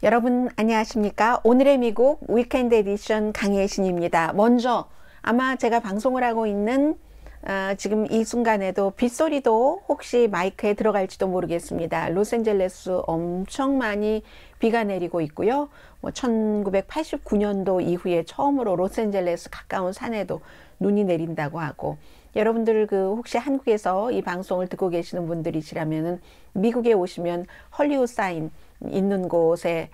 여러분 안녕하십니까? 오늘의 미국 위켄드 에디션 강혜신입니다. 먼저 아마 제가 방송을 하고 있는 지금 이 순간에도 빗소리도 혹시 마이크에 들어갈지도 모르겠습니다. 로스앤젤레스 엄청 많이 비가 내리고 있고요. 1989년도 이후에 처음으로 로스앤젤레스 가까운 산에도 눈이 내린다고 하고, 여러분들 혹시 한국에서 이 방송을 듣고 계시는 분들이시라면은 미국에 오시면 헐리우드 사인 있는 곳에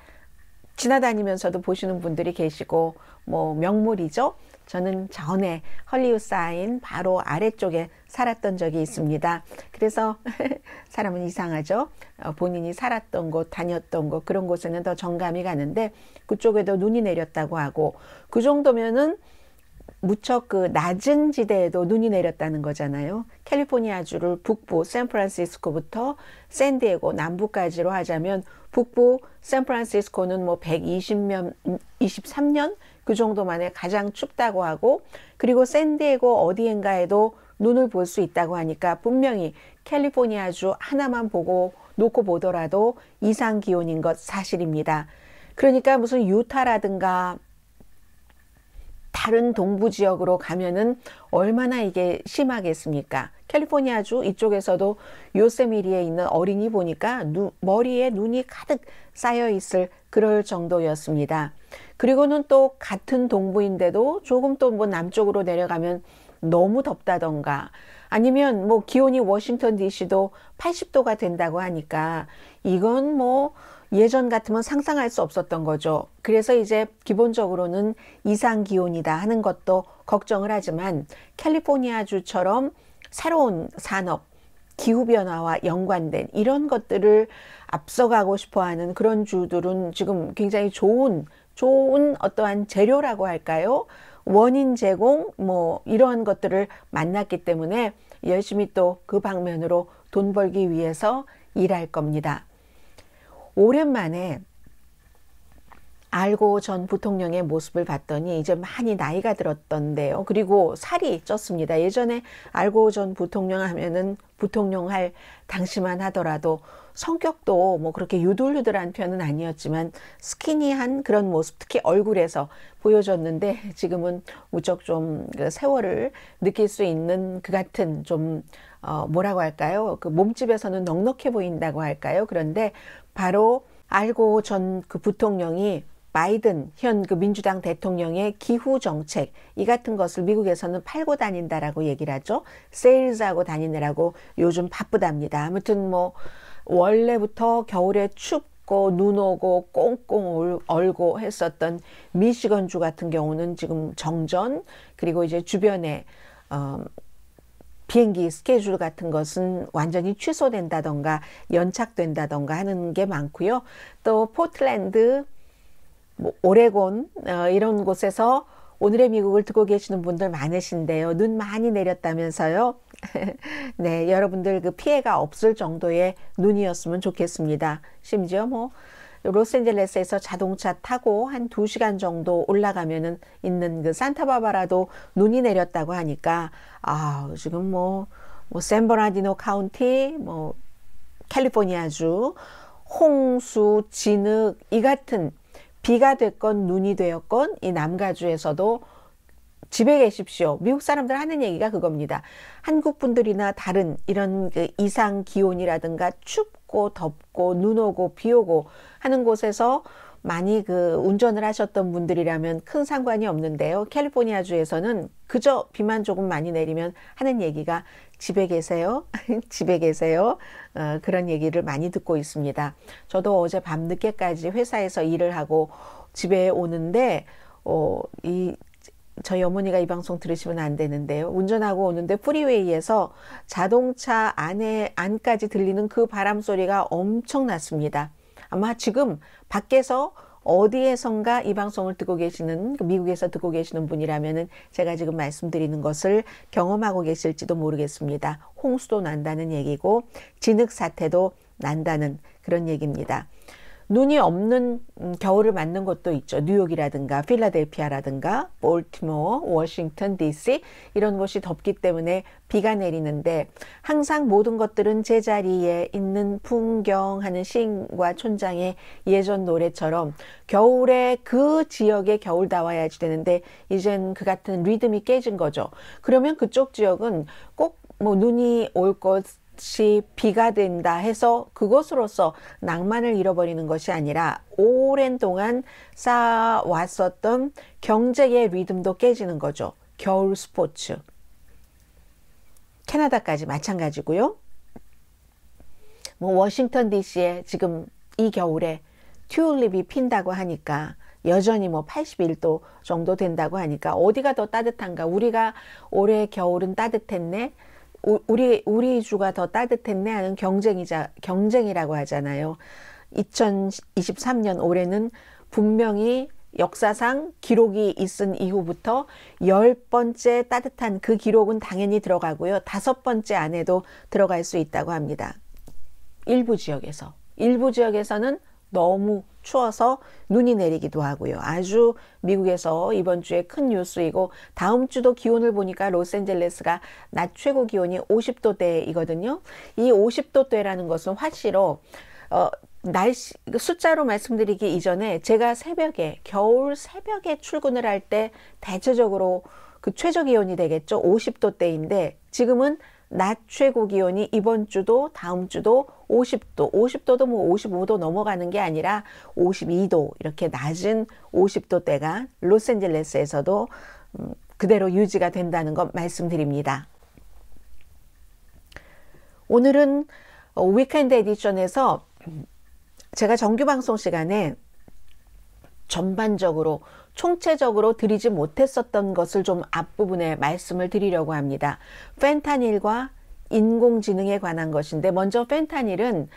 지나다니면서도 보시는 분들이 계시고, 명물이죠. 저는 전에 헐리우드 사인 바로 아래쪽에 살았던 적이 있습니다. 그래서 사람은 이상하죠. 본인이 살았던 곳, 다녔던 곳, 그런 곳에는 더 정감이 가는데, 그쪽에도 눈이 내렸다고 하고, 그 정도면은 무척 낮은 지대에도 눈이 내렸다는 거잖아요. 캘리포니아주를 북부 샌프란시스코부터 샌디에고 남부까지로 하자면, 북부 샌프란시스코는 120년, 23년 그 정도 만에 가장 춥다고 하고, 그리고 샌디에고 어디엔가에도 눈을 볼 수 있다고 하니까 분명히 캘리포니아주 하나만 놓고 보더라도 이상 기온인 것 사실입니다. 그러니까 무슨 유타라든가 다른 동부 지역으로 가면은 얼마나 이게 심하겠습니까? 캘리포니아주 이쪽에서도 요세미리에 있는 어린이 보니까 머리에 눈이 가득 쌓여 있을 그럴 정도였습니다. 그리고는 또 같은 동부인데도 조금 또 남쪽으로 내려가면 너무 덥다던가, 아니면 기온이 워싱턴 DC도 80도가 된다고 하니까 이건 예전 같으면 상상할 수 없었던 거죠. 그래서 이제 기본적으로는 이상 기온이다 하는 것도 걱정을 하지만, 캘리포니아주처럼 새로운 산업, 기후변화와 연관된 이런 것들을 앞서가고 싶어하는 그런 주들은 지금 굉장히 좋은 어떠한 재료라고 할까요? 원인 제공 이러한 것들을 만났기 때문에 열심히 또 그 방면으로 돈 벌기 위해서 일할 겁니다. 오랜만에 알고 전 부통령의 모습을 봤더니 이제 많이 나이가 들었던데요. 그리고 살이 쪘습니다. 예전에 알고 전 부통령 하면은 부통령 할 당시만 하더라도 성격도 그렇게 유들유들한 편은 아니었지만 스키니한 그런 모습, 특히 얼굴에서 보여줬는데, 지금은 무척 좀 세월을 느낄 수 있는 그 같은 좀 뭐라고 할까요? 그 몸집에서는 넉넉해 보인다고 할까요? 그런데 바로 알고 전 부통령이 바이든 현 민주당 대통령의 기후 정책 이 같은 것을 미국에서는 팔고 다닌다라고 얘기를 하죠. 세일즈하고 다니느라고 요즘 바쁘답니다. 아무튼 원래부터 겨울에 춥고 눈 오고 꽁꽁 얼고 했었던 미시건주 같은 경우는 지금 정전, 그리고 이제 주변에 비행기 스케줄 같은 것은 완전히 취소된다던가 연착된다던가 하는 게 많고요. 또 포틀랜드, 오레곤 이런 곳에서 오늘의 미국을 듣고 계시는 분들 많으신데요. 눈 많이 내렸다면서요. 네, 여러분들 피해가 없을 정도의 눈이었으면 좋겠습니다. 심지어 로스앤젤레스에서 자동차 타고 한 2시간 정도 올라가면은 있는 산타바바라도 눈이 내렸다고 하니까, 지금 샌버나디노 카운티, 캘리포니아주 홍수, 진흙 이 같은, 비가 됐건 눈이 되었건 이 남가주에서도 집에 계십시오. 미국 사람들 하는 얘기가 그겁니다. 한국 분들이나 다른 이런 이상 기온이라든가 춥고 덥고 눈 오고 비 오고 하는 곳에서 많이 운전을 하셨던 분들이라면 큰 상관이 없는데요. 캘리포니아주에서는 그저 비만 조금 많이 내리면 하는 얘기가 집에 계세요. 집에 계세요. 그런 얘기를 많이 듣고 있습니다. 저도 어제 밤늦게까지 회사에서 일을 하고 집에 오는데 저희 어머니가 이 방송 들으시면 안 되는데요. 운전하고 오는데 프리웨이에서 자동차 안까지 들리는 그 바람 소리가 엄청났습니다. 아마 지금 밖에서 어디에선가 이 방송을 듣고 계시는, 미국에서 듣고 계시는 분이라면은 제가 지금 말씀드리는 것을 경험하고 계실지도 모르겠습니다. 홍수도 난다는 얘기고 진흙 사태도 난다는 그런 얘기입니다. 눈이 없는 겨울을 맞는 곳도 있죠. 뉴욕이라든가 필라델피아라든가 볼티모어, 워싱턴 DC 이런 곳이 덥기 때문에 비가 내리는데 항상 모든 것들은 제자리에 있는 풍경 하는 시인과 촌장의 예전 노래처럼 겨울에 그 지역에 겨울 다 와야지 되는데 이젠 그 같은 리듬이 깨진 거죠. 그러면 그쪽 지역은 꼭 뭐 눈이 올 것이 비가 된다 해서 그것으로서 낭만을 잃어버리는 것이 아니라 오랜 동안 쌓아왔었던 경쟁의 리듬도 깨지는 거죠. 겨울 스포츠. 캐나다까지 마찬가지고요. 뭐 워싱턴 DC에 지금 이 겨울에 튤립이 핀다고 하니까 여전히 뭐 81도 정도 된다고 하니까 어디가 더 따뜻한가? 우리가 올해 겨울은 따뜻했네. 우리 주가 더 따뜻했네 하는 경쟁이라고 하잖아요. 2023년 올해는 분명히 역사상 기록이 있은 이후부터 10번째 따뜻한 그 기록은 당연히 들어가고요. 5번째 안에도 들어갈 수 있다고 합니다. 일부 지역에서는 너무 추워서 눈이 내리기도 하고요. 아주 미국에서 이번 주에 큰 뉴스이고 다음 주도 기온을 보니까 로스앤젤레스가 낮 최고 기온이 50도대이거든요. 이 50도대라는 것은 화씨로 날씨 숫자로 말씀드리기 이전에 제가 겨울 새벽에 출근을 할 때 대체적으로 그 최저 기온이 되겠죠. 50도대인데 지금은 낮 최고 기온이 이번 주도 다음 주도 50도도 뭐 55도 넘어가는 게 아니라 52도 이렇게 낮은 50도대가 로스앤젤레스에서도 그대로 유지가 된다는 것 말씀드립니다. 오늘은 위켄드 에디션에서 제가 정규 방송 시간에 전반적으로 총체적으로 드리지 못했었던 것을 좀 앞부분에 말씀을 드리려고 합니다. 펜타닐과 인공지능에 관한 것인데 먼저 펜타닐은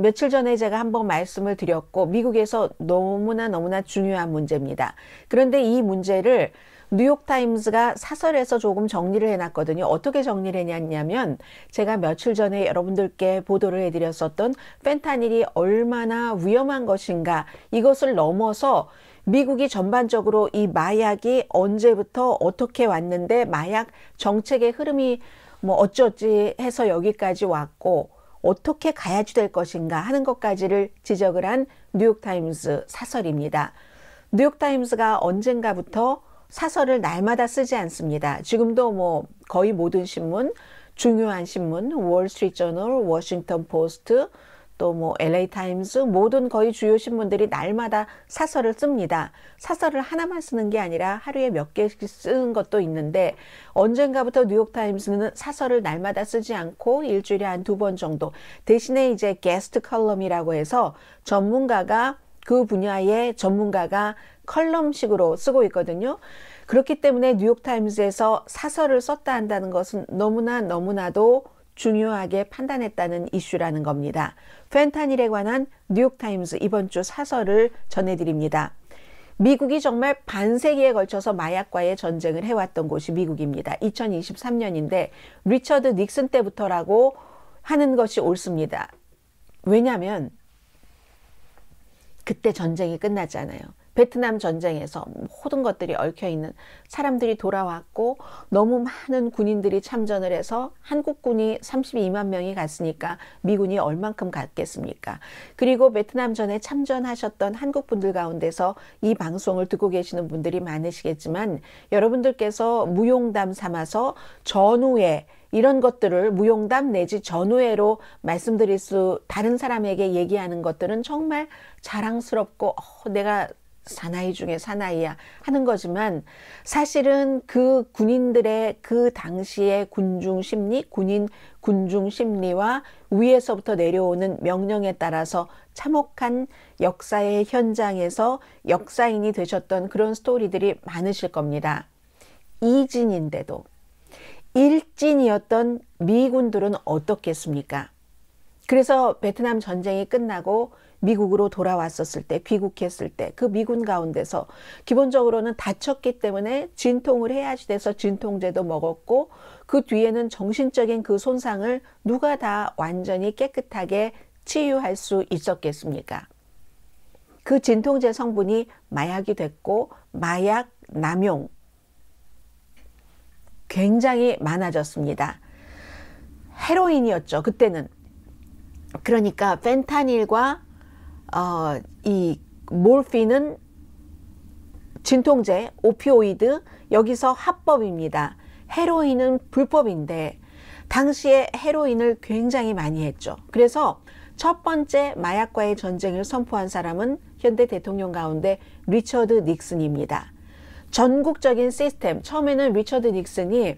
며칠 전에 제가 한번 말씀을 드렸고 미국에서 너무나 중요한 문제입니다. 그런데 이 문제를 뉴욕타임스가 사설에서 조금 정리를 해놨거든요. 어떻게 정리를 했냐면 제가 며칠 전에 여러분들께 보도를 해드렸었던 펜타닐이 얼마나 위험한 것인가 이것을 넘어서 미국이 전반적으로 이 마약이 언제부터 어떻게 왔는데 마약 정책의 흐름이 뭐 어쩌지 해서 여기까지 왔고 어떻게 가야지 될 것인가 하는 것까지를 지적을 한 뉴욕타임스 사설입니다. 뉴욕타임스가 언젠가부터 사설을 날마다 쓰지 않습니다. 지금도 뭐 거의 모든 신문, 중요한 신문, 월스트리트저널, 워싱턴 포스트, 또 뭐 LA 타임스 모든 거의 주요 신문들이 날마다 사설을 씁니다. 사설을 하나만 쓰는 게 아니라 하루에 몇 개씩 쓰는 것도 있는데 언젠가부터 뉴욕 타임스는 사설을 날마다 쓰지 않고 일주일에 한 2번 정도 대신에 이제 게스트 컬럼이라고 해서 그 분야의 전문가가 컬럼식으로 쓰고 있거든요. 그렇기 때문에 뉴욕 타임스에서 사설을 썼다 한다는 것은 너무나도 중요하게 판단했다는 이슈라는 겁니다. 펜타닐에 관한 뉴욕타임스 이번 주 사설을 전해드립니다. 미국이 정말 반세기에 걸쳐서 마약과의 전쟁을 해왔던 곳이 미국입니다. 2023년인데 리처드 닉슨 때부터라고 하는 것이 옳습니다. 왜냐하면 그때 전쟁이 끝났잖아요. 베트남 전쟁에서 모든 것들이 얽혀있는 사람들이 돌아왔고 너무 많은 군인들이 참전을 해서 한국군이 32만 명이 갔으니까 미군이 얼만큼 갔겠습니까? 그리고 베트남전에 참전하셨던 한국분들 가운데서 이 방송을 듣고 계시는 분들이 많으시겠지만 여러분들께서 무용담 삼아서 전후에 이런 것들을 무용담 내지 전후회로 다른 사람에게 얘기하는 것들은 정말 자랑스럽고 내가 사나이 중에 사나이야 하는 거지만 사실은 그 군인들의 그 당시의 군중 심리와 위에서부터 내려오는 명령에 따라서 참혹한 역사의 현장에서 역사인이 되셨던 그런 스토리들이 많으실 겁니다. 이진인데도 일진이었던 미군들은 어떻겠습니까? 그래서 베트남 전쟁이 끝나고 미국으로 돌아왔었을 때, 귀국했을 때 그 미군 가운데서 기본적으로는 다쳤기 때문에 진통을 해야지 돼서 진통제도 먹었고 그 뒤에는 정신적인 그 손상을 누가 다 완전히 깨끗하게 치유할 수 있었겠습니까? 그 진통제 성분이 마약이 됐고 마약 남용 굉장히 많아졌습니다. 헤로인이었죠, 그때는. 그러니까 펜타닐과 이 몰핀은 진통제, 오피오이드, 여기서 합법입니다. 헤로인은 불법인데 당시에 헤로인을 굉장히 많이 했죠. 그래서 첫 번째 마약과의 전쟁을 선포한 사람은 현대 대통령 가운데 리처드 닉슨입니다. 전국적인 시스템, 처음에는 리처드 닉슨이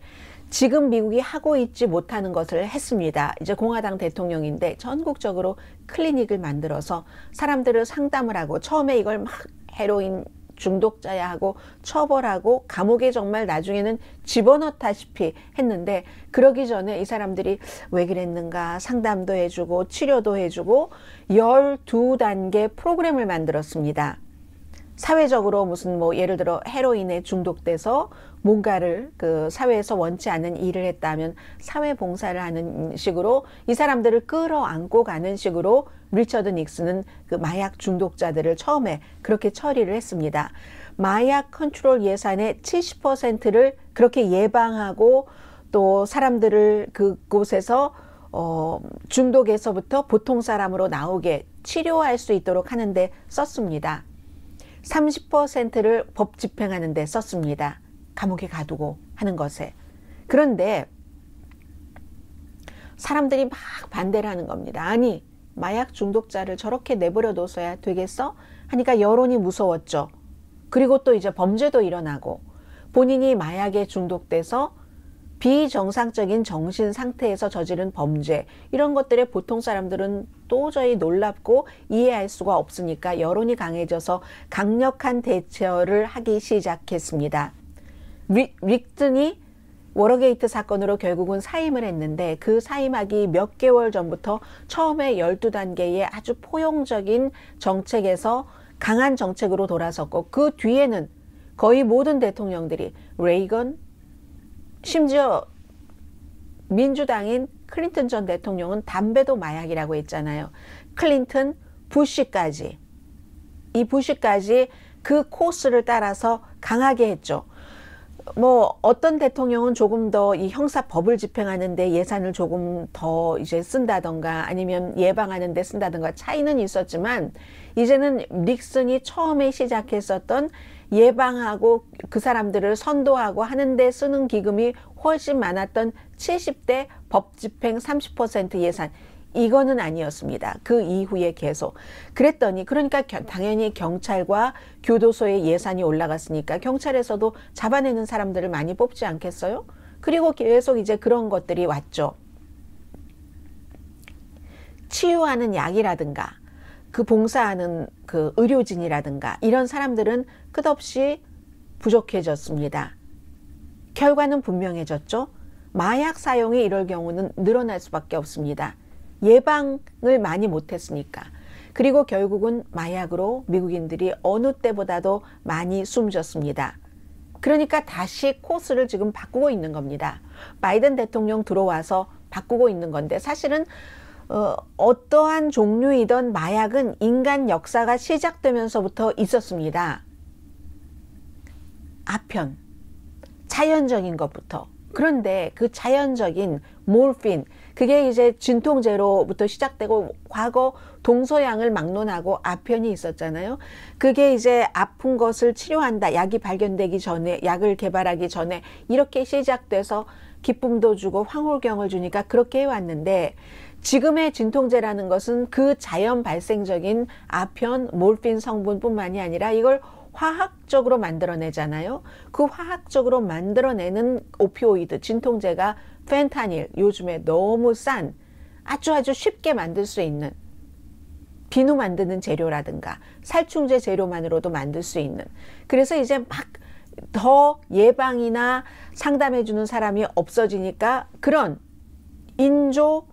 지금 미국이 하고 있지 못하는 것을 했습니다. 이제 공화당 대통령인데 전국적으로 클리닉을 만들어서 사람들을 상담을 하고, 처음에 이걸 막 헤로인 중독자야 하고 처벌하고 감옥에 정말 나중에는 집어넣다시피 했는데, 그러기 전에 이 사람들이 왜 그랬는가 상담도 해주고 치료도 해주고 12단계 프로그램을 만들었습니다. 사회적으로 무슨 뭐 예를 들어 헤로인에 중독돼서 뭔가를 그 사회에서 원치 않는 일을 했다면 사회봉사를 하는 식으로 이 사람들을 끌어안고 가는 식으로 리처드 닉슨은 그 마약 중독자들을 처음에 그렇게 처리를 했습니다. 마약 컨트롤 예산의 70%를 그렇게 예방하고 또 사람들을 그곳에서 중독에서부터 보통 사람으로 나오게 치료할 수 있도록 하는데 썼습니다. 30%를 법 집행하는 데 썼습니다. 감옥에 가두고 하는 것에. 그런데 사람들이 막 반대를 하는 겁니다. 아니, 마약 중독자를 저렇게 내버려 둬서야 되겠어? 하니까 여론이 무서웠죠. 그리고 또 이제 범죄도 일어나고 본인이 마약에 중독돼서 비정상적인 정신 상태에서 저지른 범죄, 이런 것들에 보통 사람들은 도저히 놀랍고 이해할 수가 없으니까 여론이 강해져서 강력한 대처를 하기 시작했습니다. 닉슨이 워터게이트 사건으로 결국은 사임을 했는데, 그 사임하기 몇 개월 전부터 처음에 12단계의 아주 포용적인 정책에서 강한 정책으로 돌아섰고, 그 뒤에는 거의 모든 대통령들이, 레이건, 심지어 민주당인 클린턴 전 대통령은 담배도 마약이라고 했잖아요. 클린턴, 부시까지, 이 부시까지 그 코스를 따라서 강하게 했죠. 뭐 어떤 대통령은 조금 더 이 형사법을 집행하는데 예산을 조금 더 이제 쓴다던가 아니면 예방하는 데 쓴다던가 차이는 있었지만, 이제는 닉슨이 처음에 시작했었던 예방하고 그 사람들을 선도하고 하는 데 쓰는 기금이 훨씬 많았던 70대 법 집행 30% 예산, 이거는 아니었습니다. 그 이후에 계속 그랬더니, 그러니까 당연히 경찰과 교도소의 예산이 올라갔으니까 경찰에서도 잡아내는 사람들을 많이 뽑지 않겠어요? 그리고 계속 이제 그런 것들이 왔죠. 치유하는 약이라든가 그 봉사하는 그 의료진이라든가 이런 사람들은 끝없이 부족해졌습니다. 결과는 분명해졌죠. 마약 사용이 이럴 경우는 늘어날 수밖에 없습니다. 예방을 많이 못했으니까. 그리고 결국은 마약으로 미국인들이 어느 때보다도 많이 숨졌습니다. 그러니까 다시 코스를 지금 바꾸고 있는 겁니다. 바이든 대통령 들어와서 바꾸고 있는 건데, 사실은 어떠한 종류이던 마약은 인간 역사가 시작되면서부터 있었습니다. 아편, 자연적인 것부터. 그런데 그 자연적인 몰핀, 그게 이제 진통제로부터 시작되고 과거 동서양을 막론하고 아편이 있었잖아요. 그게 이제 아픈 것을 치료한다, 약이 발견되기 전에, 약을 개발하기 전에 이렇게 시작돼서 기쁨도 주고 황홀경을 주니까 그렇게 해왔는데, 지금의 진통제라는 것은 그 자연 발생적인 아편, 몰핀 성분뿐만이 아니라 이걸 화학적으로 만들어내잖아요. 그 화학적으로 만들어내는 오피오이드, 진통제가 펜타닐, 요즘에 너무 싼 아주 쉽게 만들 수 있는, 비누 만드는 재료라든가 살충제 재료만으로도 만들 수 있는. 그래서 이제 막 더 예방이나 상담해주는 사람이 없어지니까 그런 인조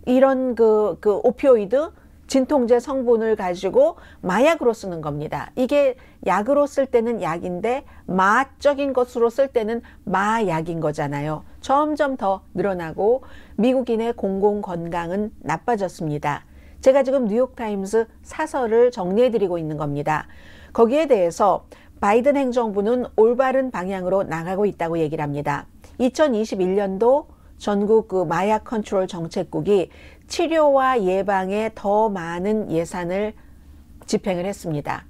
이런 그 오피오이드 진통제 성분을 가지고 마약으로 쓰는 겁니다. 이게 약으로 쓸 때는 약인데 마적인 것으로 쓸 때는 마약인 거잖아요. 점점 더 늘어나고 미국인의 공공건강은 나빠졌습니다. 제가 지금 뉴욕타임스 사설을 정리해드리고 있는 겁니다. 거기에 대해서 바이든 행정부는 올바른 방향으로 나가고 있다고 얘기를 합니다. 2021년도 전국 그 마약 컨트롤 정책국이 치료와 예방에 더 많은 예산을 집행을 했습니다.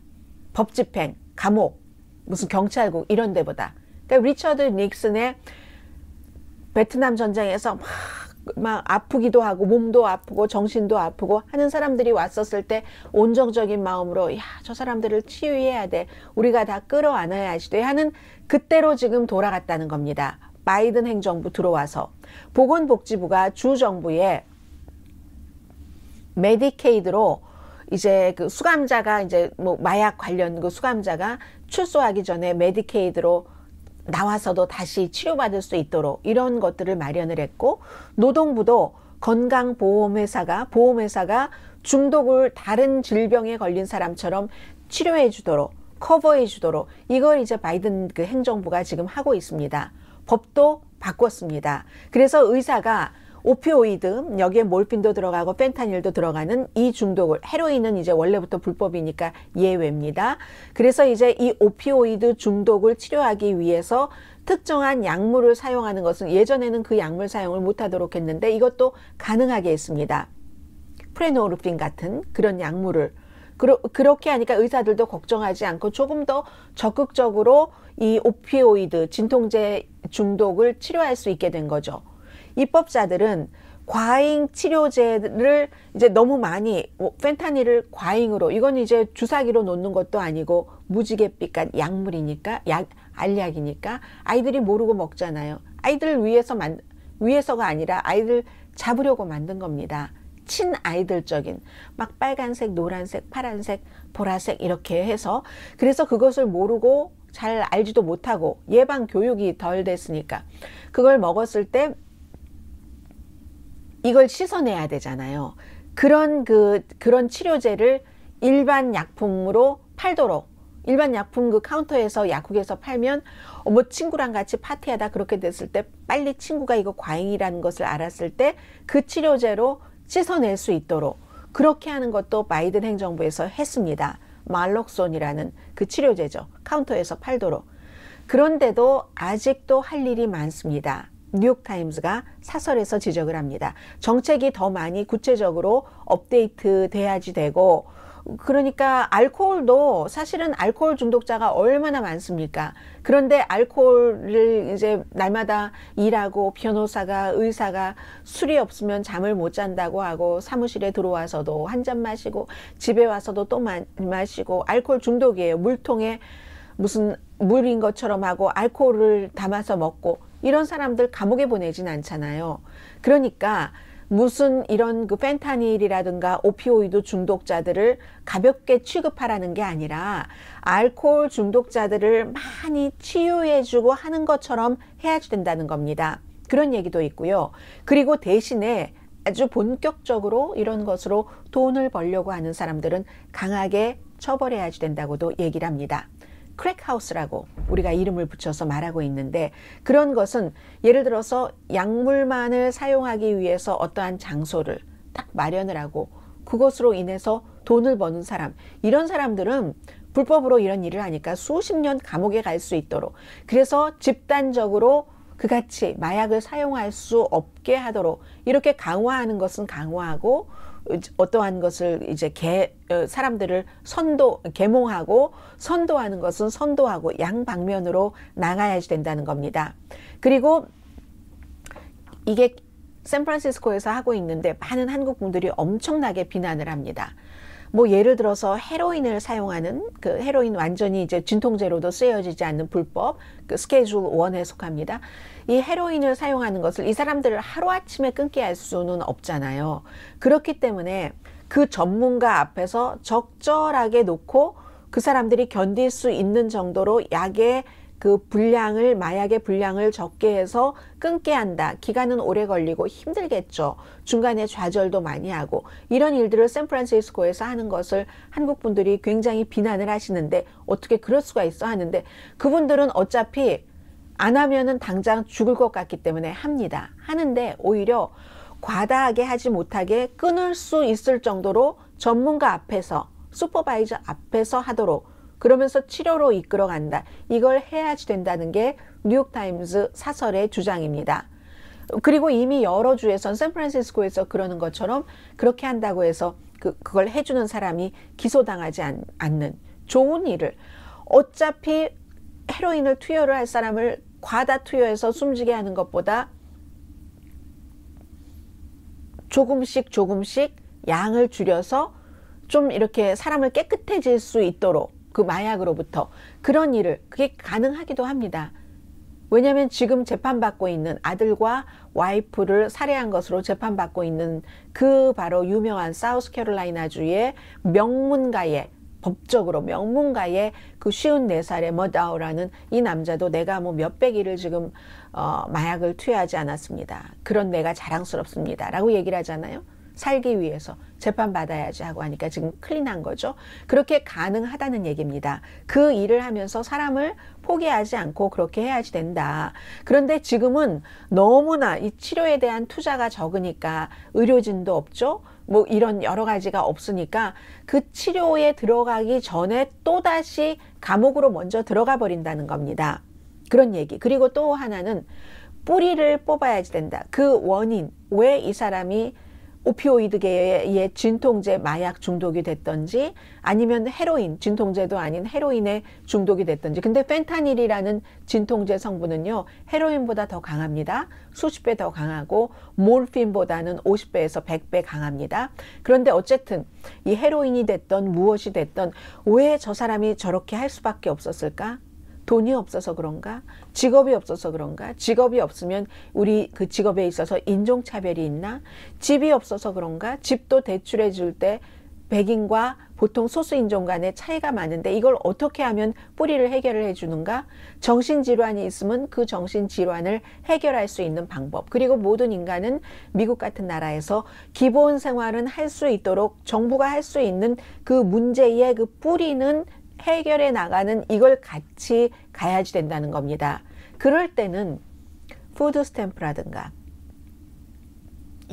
법 집행, 감옥, 무슨 경찰국 이런 데보다. 그러니까 리처드 닉슨의 베트남 전쟁에서 막 아프기도 하고 몸도 아프고 정신도 아프고 하는 사람들이 왔었을 때 온정적인 마음으로 야, 저 사람들을 치유해야 돼. 우리가 다 끌어안아야지 돼 하는 그때로 지금 돌아갔다는 겁니다. 바이든 행정부 들어와서 보건복지부가 주정부에 메디케이드로 이제 그 수감자가 이제 뭐 마약 관련 그 수감자가 출소하기 전에 메디케이드로 나와서도 다시 치료받을 수 있도록 이런 것들을 마련을 했고, 노동부도 건강보험회사가 중독을 다른 질병에 걸린 사람처럼 치료해 주도록 커버해 주도록 이걸 이제 바이든 그 행정부가 지금 하고 있습니다. 법도 바꿨습니다. 그래서 의사가 오피오이드, 여기에 몰핀도 들어가고 펜타닐도 들어가는 이 중독을, 헤로인은 이제 원래부터 불법이니까 예외입니다. 그래서 이제 이 오피오이드 중독을 치료하기 위해서 특정한 약물을 사용하는 것은 예전에는 그 약물 사용을 못하도록 했는데 이것도 가능하게 했습니다. 프레노르핀 같은 그런 약물을. 그렇게 하니까 의사들도 걱정하지 않고 조금 더 적극적으로 이 오피오이드, 진통제 중독을 치료할 수 있게 된 거죠. 입법자들은 과잉 치료제를 이제 너무 많이, 펜타닐을 과잉으로, 이건 이제 주사기로 놓는 것도 아니고 무지갯빛깔 약물이니까, 알약이니까 아이들이 모르고 먹잖아요. 아이들을 위해서가 아니라 아이들 잡으려고 만든 겁니다. 친아이들적인 막 빨간색, 노란색, 파란색, 보라색 이렇게 해서, 그래서 그것을 모르고 잘 알지도 못하고 예방 교육이 덜 됐으니까 그걸 먹었을 때 이걸 씻어내야 되잖아요. 그런 치료제를 일반 약품으로 팔도록, 일반 약품 그 카운터에서 약국에서 팔면 뭐 친구랑 같이 파티하다 그렇게 됐을 때 빨리 친구가 이거 과잉이라는 것을 알았을 때 그 치료제로 씻어낼 수 있도록 그렇게 하는 것도 바이든 행정부에서 했습니다. 말록손이라는 그 치료제죠. 카운터에서 팔도록. 그런데도 아직도 할 일이 많습니다. 뉴욕타임스가 사설에서 지적을 합니다. 정책이 더 많이 구체적으로 업데이트 돼야지 되고, 그러니까 알코올도 사실은 알코올 중독자가 얼마나 많습니까? 그런데 알코올을 이제 날마다 일하고 변호사가, 의사가 술이 없으면 잠을 못 잔다고 하고 사무실에 들어와서도 한 잔 마시고 집에 와서도 또 마시고 알코올 중독이에요. 물통에 무슨 물인 것처럼 하고 알코올을 담아서 먹고, 이런 사람들 감옥에 보내진 않잖아요. 그러니까 무슨 이런 그 펜타닐이라든가 오피오이드 중독자들을 가볍게 취급하라는 게 아니라 알코올 중독자들을 많이 치유해주고 하는 것처럼 해야지 된다는 겁니다. 그런 얘기도 있고요. 그리고 대신에 아주 본격적으로 이런 것으로 돈을 벌려고 하는 사람들은 강하게 처벌해야지 된다고도 얘기를 합니다. 크랙하우스라고 우리가 이름을 붙여서 말하고 있는데, 그런 것은 예를 들어서 약물만을 사용하기 위해서 어떠한 장소를 딱 마련을 하고 그것으로 인해서 돈을 버는 사람, 이런 사람들은 불법으로 이런 일을 하니까 수십 년 감옥에 갈 수 있도록, 그래서 집단적으로 그같이 마약을 사용할 수 없게 하도록 이렇게 강화하는 것은 강화하고, 어떠한 것을 이제 사람들을 계몽하고 선도하는 것은 선도하고 양방면으로 나가야지 된다는 겁니다. 그리고 이게 샌프란시스코에서 하고 있는데 많은 한국 분들이 엄청나게 비난을 합니다. 뭐 예를 들어서 헤로인을 사용하는, 그 헤로인 완전히 이제 진통제로도 쓰여지지 않는 불법, 그 스케줄 1에 속합니다. 이 헤로인을 사용하는 것을 이 사람들을 하루아침에 끊게 할 수는 없잖아요. 그렇기 때문에 그 전문가 앞에서 적절하게 놓고 그 사람들이 견딜 수 있는 정도로 약의 그 분량을, 마약의 분량을 적게 해서 끊게 한다. 기간은 오래 걸리고 힘들겠죠. 중간에 좌절도 많이 하고, 이런 일들을 샌프란시스코에서 하는 것을 한국 분들이 굉장히 비난을 하시는데 어떻게 그럴 수가 있어 하는데, 그분들은 어차피 안 하면은 당장 죽을 것 같기 때문에 합니다. 하는데 오히려 과다하게 하지 못하게 끊을 수 있을 정도로 전문가 앞에서, 슈퍼바이저 앞에서 하도록, 그러면서 치료로 이끌어간다. 이걸 해야지 된다는 게 뉴욕타임즈 사설의 주장입니다. 그리고 이미 여러 주에선, 샌프란시스코에서 그러는 것처럼 그렇게 한다고 해서 그걸 해주는 사람이 기소당하지 않는 좋은 일을, 어차피 헤로인을 투여를 할 사람을 과다 투여해서 숨지게 하는 것보다 조금씩 양을 줄여서 좀 이렇게 사람을 깨끗해질 수 있도록, 그 마약으로부터, 그런 일을, 그게 가능하기도 합니다. 왜냐하면 지금 재판받고 있는, 아들과 와이프를 살해한 것으로 재판받고 있는 그 바로 유명한 사우스캐롤라이나주의 명문가의, 법적으로 명문가의 그 54살의 머다우라는 이 남자도 내가 뭐 몇백 일을 지금 마약을 투여하지 않았습니다. 그런 내가 자랑스럽습니다. 라고 얘기를 하잖아요. 살기 위해서 재판받아야지 하고 하니까 지금 클린한 거죠. 그렇게 가능하다는 얘기입니다. 그 일을 하면서 사람을 포기하지 않고 그렇게 해야지 된다. 그런데 지금은 너무나 이 치료에 대한 투자가 적으니까, 의료진도 없죠. 뭐 이런 여러 가지가 없으니까 그 치료에 들어가기 전에 또다시 감옥으로 먼저 들어가 버린다는 겁니다. 그런 얘기. 그리고 또 하나는 뿌리를 뽑아야지 된다. 그 원인, 왜 이 사람이 오피오이드계의 진통제 마약 중독이 됐던지, 아니면 헤로인, 진통제도 아닌 헤로인에 중독이 됐던지. 근데 펜타닐이라는 진통제 성분은요, 헤로인보다 더 강합니다. 수십 배 더 강하고 몰핀보다는 50배에서 100배 강합니다. 그런데 어쨌든 이 헤로인이 됐던 무엇이 됐던, 왜 저 사람이 저렇게 할 수밖에 없었을까? 돈이 없어서 그런가? 직업이 없어서 그런가? 직업이 없으면 우리 그 직업에 있어서 인종차별이 있나? 집이 없어서 그런가? 집도 대출해 줄 때 백인과 보통 소수인종 간의 차이가 많은데 이걸 어떻게 하면 뿌리를 해결을 해주는가? 정신질환이 있으면 그 정신질환을 해결할 수 있는 방법. 그리고 모든 인간은 미국 같은 나라에서 기본 생활은 할 수 있도록 정부가 할 수 있는 그 문제의 그 뿌리는 해결해 나가는, 이걸 같이 가야지 된다는 겁니다. 그럴 때는 푸드 스탬프라든가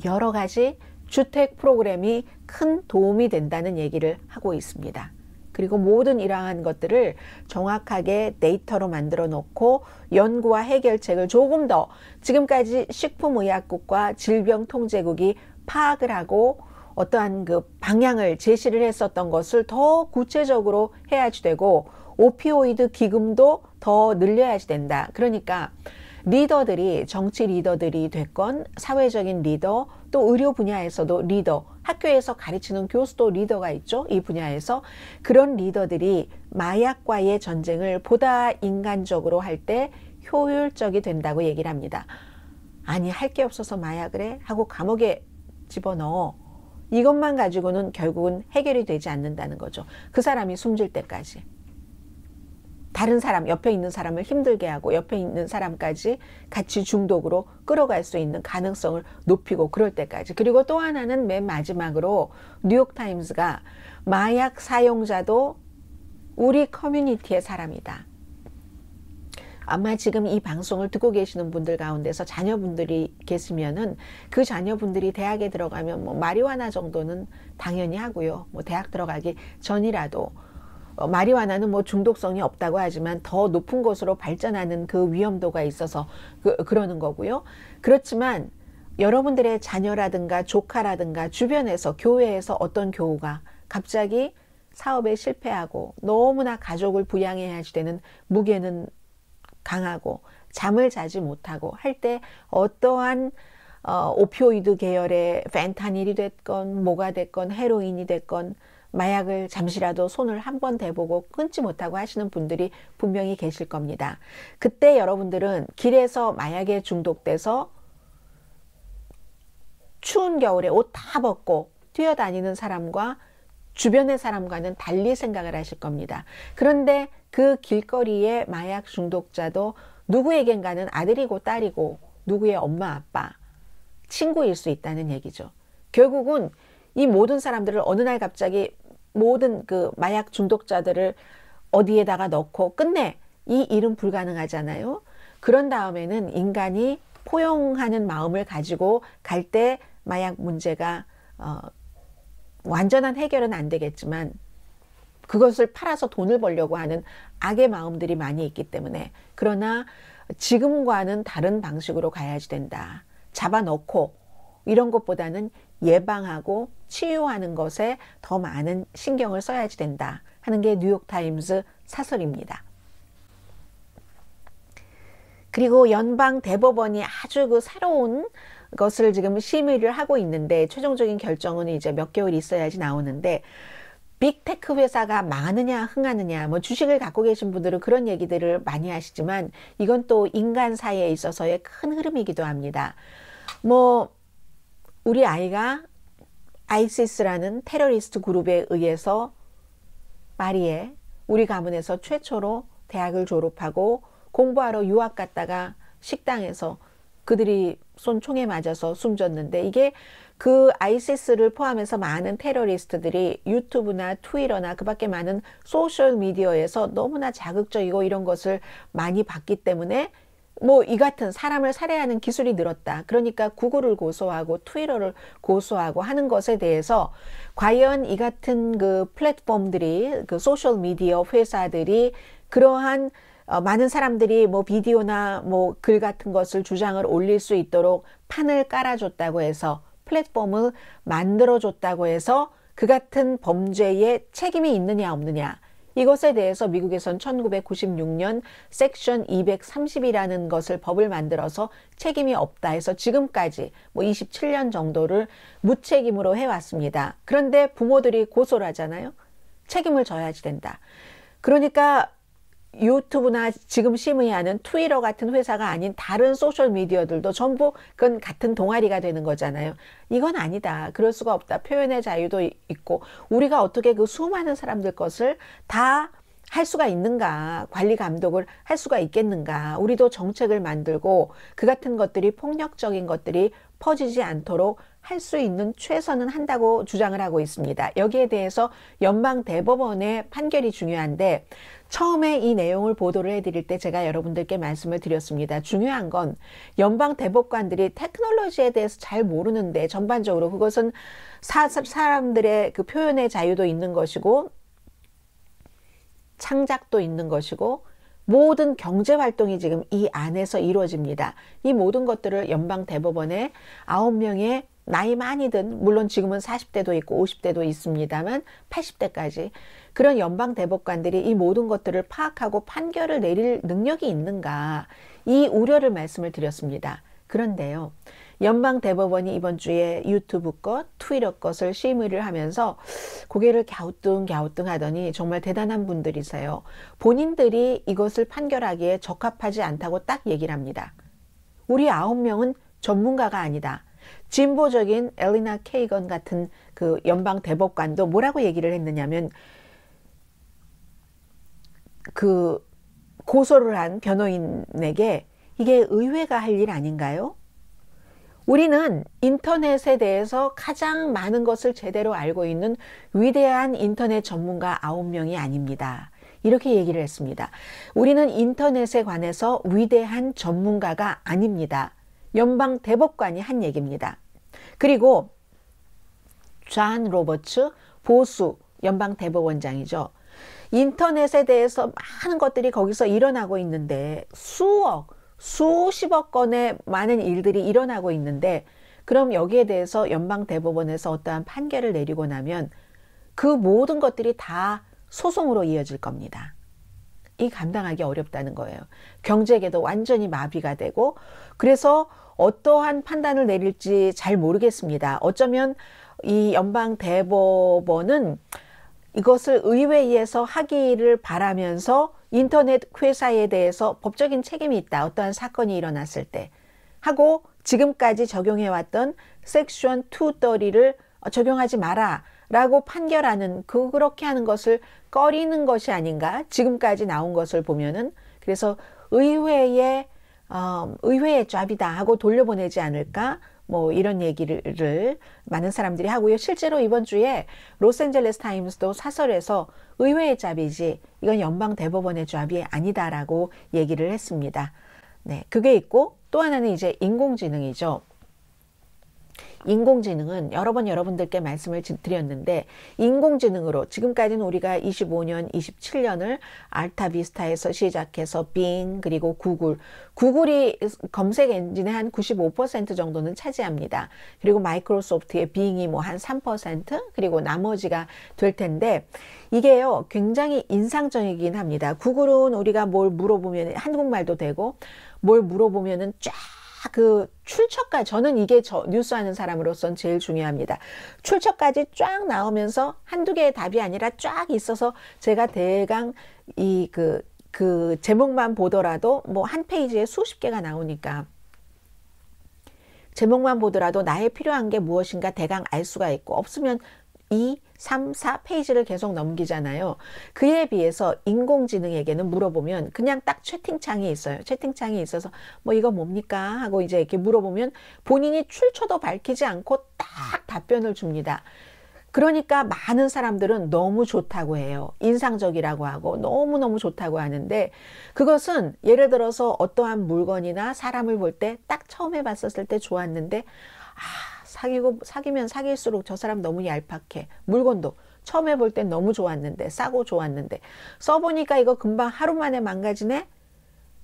여러 가지 주택 프로그램이 큰 도움이 된다는 얘기를 하고 있습니다. 그리고 모든 이러한 것들을 정확하게 데이터로 만들어 놓고 연구와 해결책을 조금 더, 지금까지 식품의약국과 질병통제국이 파악을 하고 어떠한 그 방향을 제시를 했었던 것을 더 구체적으로 해야지 되고, 오피오이드 기금도 더 늘려야지 된다. 그러니까 리더들이, 정치 리더들이 됐건 사회적인 리더, 또 의료 분야에서도 리더, 학교에서 가르치는 교수도 리더가 있죠. 이 분야에서. 그런 리더들이 마약과의 전쟁을 보다 인간적으로 할 때 효율적이 된다고 얘기를 합니다. 아니, 할 게 없어서 마약을 해? 하고 감옥에 집어넣어. 이것만 가지고는 결국은 해결이 되지 않는다는 거죠. 그 사람이 숨질 때까지. 다른 사람, 옆에 있는 사람을 힘들게 하고 옆에 있는 사람까지 같이 중독으로 끌어갈 수 있는 가능성을 높이고, 그럴 때까지. 그리고 또 하나는 맨 마지막으로 뉴욕타임스가 마약 사용자도 우리 커뮤니티의 사람이다. 아마 지금 이 방송을 듣고 계시는 분들 가운데서 자녀분들이 계시면은 그 자녀분들이 대학에 들어가면 뭐 마리화나 정도는 당연히 하고요. 뭐 대학 들어가기 전이라도 마리화나는 뭐 중독성이 없다고 하지만 더 높은 것으로 발전하는 그 위험도가 있어서 그러는 거고요. 그렇지만 여러분들의 자녀라든가 조카라든가 주변에서, 교회에서 어떤 교우가 갑자기 사업에 실패하고 너무나 가족을 부양해야지 되는 무게는 강하고 잠을 자지 못하고 할 때 어떠한 오피오이드 계열의 펜타닐이 됐건 뭐가 됐건 헤로인이 됐건 마약을 잠시라도 손을 한번 대보고 끊지 못하고 하시는 분들이 분명히 계실 겁니다. 그때 여러분들은 길에서 마약에 중독돼서 추운 겨울에 옷 다 벗고 뛰어다니는 사람과 주변의 사람과는 달리 생각을 하실 겁니다. 그런데 그 길거리의 마약 중독자도 누구에겐가는 아들이고 딸이고 누구의 엄마, 아빠, 친구일 수 있다는 얘기죠. 결국은 이 모든 사람들을 어느 날 갑자기 모든 그 마약 중독자들을 어디에다가 넣고 끝내, 이 일은 불가능하잖아요. 그런 다음에는 인간이 포용하는 마음을 가지고 갈 때 마약 문제가 완전한 해결은 안 되겠지만 그것을 팔아서 돈을 벌려고 하는 악의 마음들이 많이 있기 때문에, 그러나 지금과는 다른 방식으로 가야지 된다. 잡아넣고 이런 것보다는 예방하고 치유하는 것에 더 많은 신경을 써야지 된다 하는 게 뉴욕타임스 사설입니다. 그리고 연방 대법원이 아주 그 새로운 것을 지금 심의를 하고 있는데, 최종적인 결정은 이제 몇 개월 있어야지 나오는데, 빅테크 회사가 망하느냐 흥하느냐, 뭐 주식을 갖고 계신 분들은 그런 얘기들을 많이 하시지만 이건 또 인간 사회에 있어서의 큰 흐름이기도 합니다. 뭐 우리 아이가 아이시스라는 테러리스트 그룹에 의해서 파리에 우리 가문에서 최초로 대학을 졸업하고 공부하러 유학 갔다가 식당에서 그들이 쏜 총에 맞아서 숨졌는데, 이게 그 아이시스를 포함해서 많은 테러리스트들이 유튜브나 트위터나 그 밖에 많은 소셜 미디어에서 너무나 자극적이고 이런 것을 많이 봤기 때문에 뭐 이 같은 사람을 살해하는 기술이 늘었다. 그러니까 구글을 고소하고 트위터를 고소하고 하는 것에 대해서 과연 이 같은 그 플랫폼들이, 그 소셜 미디어 회사들이 그러한 많은 사람들이 뭐 비디오나 뭐 글 같은 것을 주장을 올릴 수 있도록 판을 깔아줬다고 해서, 플랫폼을 만들어줬다고 해서 그 같은 범죄에 책임이 있느냐 없느냐, 이것에 대해서 미국에선 1996년 섹션 230이라는 것을 법을 만들어서 책임이 없다 해서 지금까지 뭐 27년 정도를 무책임으로 해왔습니다. 그런데 부모들이 고소를 하잖아요. 책임을 져야지 된다. 그러니까 유튜브나 지금 심의하는 트위터 같은 회사가 아닌 다른 소셜미디어들도 전부 그건 같은 동아리가 되는 거잖아요. 이건 아니다. 그럴 수가 없다. 표현의 자유도 있고 우리가 어떻게 그 수많은 사람들 것을 다 할 수가 있는가, 관리 감독을 할 수가 있겠는가. 우리도 정책을 만들고 그 같은 것들이, 폭력적인 것들이 퍼지지 않도록 할 수 있는 최선은 한다고 주장을 하고 있습니다. 여기에 대해서 연방 대법원의 판결이 중요한데, 처음에 이 내용을 보도를 해드릴 때 제가 여러분들께 말씀을 드렸습니다. 중요한 건 연방 대법관들이 테크놀로지에 대해서 잘 모르는데, 전반적으로 그것은 사람들의 그 표현의 자유도 있는 것이고 창작도 있는 것이고 모든 경제 활동이 지금 이 안에서 이루어집니다. 이 모든 것들을 연방 대법원에 9명의 나이 많이 든, 물론 지금은 40대도 있고 50대도 있습니다만 80대까지 그런 연방 대법관들이 이 모든 것들을 파악하고 판결을 내릴 능력이 있는가, 이 우려를 말씀을 드렸습니다. 그런데요, 연방 대법원이 이번 주에 유튜브 것, 트위터 것을 심의를 하면서 고개를 갸우뚱 하더니 정말 대단한 분들이세요. 본인들이 이것을 판결하기에 적합하지 않다고 딱 얘기를 합니다. 우리 9명은 전문가가 아니다. 진보적인 엘리나 케이건 같은 그 연방 대법관도 뭐라고 얘기를 했느냐면, 그 고소를 한 변호인에게 이게 의회가 할 일 아닌가요? 우리는 인터넷에 대해서 가장 많은 것을 제대로 알고 있는 위대한 인터넷 전문가 9명이 아닙니다. 이렇게 얘기를 했습니다. 우리는 인터넷에 관해서 위대한 전문가가 아닙니다. 연방 대법관이 한 얘기입니다. 그리고 존 로버츠 보수 연방 대법원장이죠. 인터넷에 대해서 많은 것들이 거기서 일어나고 있는데 수십억 건의 많은 일들이 일어나고 있는데, 그럼 여기에 대해서 연방 대법원에서 어떠한 판결을 내리고 나면 그 모든 것들이 다 소송으로 이어질 겁니다. 이 감당하기 어렵다는 거예요. 경제계도 완전히 마비가 되고, 그래서 어떠한 판단을 내릴지 잘 모르겠습니다. 어쩌면 이 연방 대법원은 이것을 의회에서 하기를 바라면서 인터넷 회사에 대해서 법적인 책임이 있다, 어떠한 사건이 일어났을 때 하고, 지금까지 적용해왔던 섹션 230를 적용하지 마라 라고 판결하는, 그렇게 하는 것을 꺼리는 것이 아닌가, 지금까지 나온 것을 보면은. 그래서 의회의 잡이다 하고 돌려보내지 않을까, 뭐 이런 얘기를 많은 사람들이 하고요. 실제로 이번 주에 로스앤젤레스 타임스도 사설에서 의회의 잡이지 이건 연방 대법원의 잡이 아니다라고 얘기를 했습니다. 네, 그게 있고, 또 하나는 이제 인공지능이죠. 인공지능은 여러 번 여러분들께 말씀을 드렸는데, 인공지능으로 지금까지는 우리가 25년, 27년을 알타비스타에서 시작해서 빙, 그리고 구글이 검색 엔진의 한 95% 정도는 차지합니다. 그리고 마이크로소프트의 빙이 뭐 한 3%, 그리고 나머지가 될 텐데, 이게요 굉장히 인상적이긴 합니다. 구글은 우리가 뭘 물어보면 한국말도 되고, 뭘 물어보면은 쫙 그 출처까지, 저는 이게 뉴스 하는 사람으로서는 제일 중요합니다. 출처까지 쫙 나오면서 한두 개의 답이 아니라 쫙 있어서 제가 대강 그 제목만 보더라도 뭐 한 페이지에 수십 개가 나오니까 제목만 보더라도 나의 필요한 게 무엇인가 대강 알 수가 있고, 없으면 2, 3, 4페이지를 계속 넘기잖아요. 그에 비해서 인공지능에게는 물어보면 그냥 딱 채팅창이 있어요. 채팅창이 있어서 뭐 이거 뭡니까? 하고 이제 이렇게 물어보면 본인이 출처도 밝히지 않고 딱 답변을 줍니다. 그러니까 많은 사람들은 너무 좋다고 해요. 인상적이라고 하고 너무너무 좋다고 하는데, 그것은 예를 들어서 어떠한 물건이나 사람을 볼 때 딱 처음 해봤었을 때 좋았는데, 사귀면 사귈수록 저 사람 너무 얄팍해. 물건도 처음 해볼 땐 너무 좋았는데, 싸고 좋았는데, 써보니까 이거 금방 하루 만에 망가지네?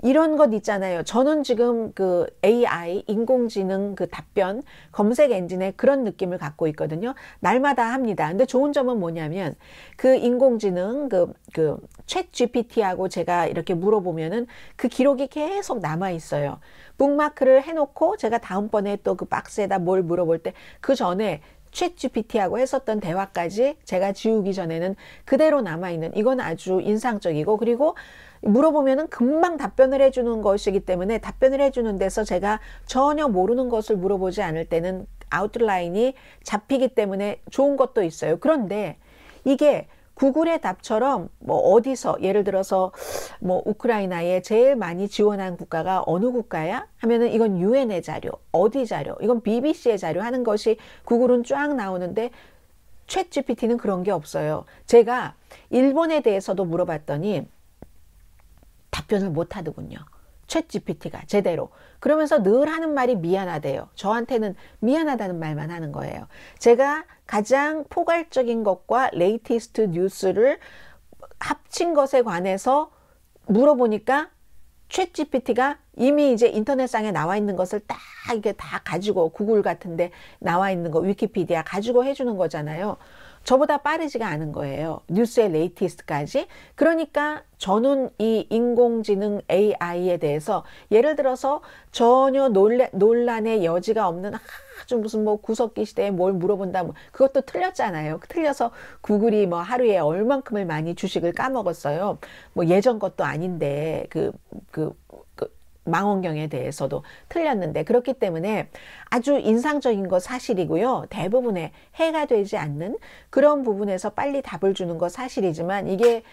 이런 것 있잖아요. 저는 지금 그 AI, 인공지능 그 답변, 검색 엔진에 그런 느낌을 갖고 있거든요. 날마다 합니다. 근데 좋은 점은 뭐냐면, 그 인공지능, 챗 GPT하고 제가 이렇게 물어보면은 그 기록이 계속 남아 있어요. 북마크를 해놓고 제가 다음번에 또 그 박스에다 뭘 물어볼 때 그 전에 챗 GPT하고 했었던 대화까지 제가 지우기 전에는 그대로 남아있는, 이건 아주 인상적이고, 그리고 물어보면은 금방 답변을 해주는 것이기 때문에 답변을 해주는 데서 제가 전혀 모르는 것을 물어보지 않을 때는 아웃라인이 잡히기 때문에 좋은 것도 있어요. 그런데 이게 구글의 답처럼 뭐 어디서, 예를 들어서 뭐 우크라이나에 제일 많이 지원한 국가가 어느 국가야? 하면은 이건 유엔의 자료, 어디 자료, 이건 BBC의 자료 하는 것이 구글은 쫙 나오는데, 챗 GPT는 그런 게 없어요. 제가 일본에 대해서도 물어봤더니 답변을 못 하더군요. 챗 GPT가 제대로. 그러면서 늘 하는 말이 미안하대요. 저한테는 미안하다는 말만 하는 거예요. 제가 가장 포괄적인 것과 레이티스트 뉴스를 합친 것에 관해서 물어보니까 챗 GPT가 이미 이제 인터넷상에 나와 있는 것을 딱 이게 다 가지고, 구글 같은데 나와 있는 거, 위키피디아 가지고 해주는 거잖아요. 저보다 빠르지가 않은 거예요. 뉴스의 레이티스트까지. 그러니까 저는 이 인공지능 AI에 대해서 예를 들어서 전혀 논란의 여지가 없는 아주 무슨 뭐 구석기 시대에 뭘 물어본다, 뭐 그것도 틀렸잖아요. 틀려서 구글이 뭐 하루에 얼만큼을 많이 주식을 까먹었어요. 뭐 예전 것도 아닌데 망원경에 대해서도 틀렸는데, 그렇기 때문에 아주 인상적인 거 사실이고요. 대부분의 해가 되지 않는 그런 부분에서 빨리 답을 주는 거 사실이지만, 이게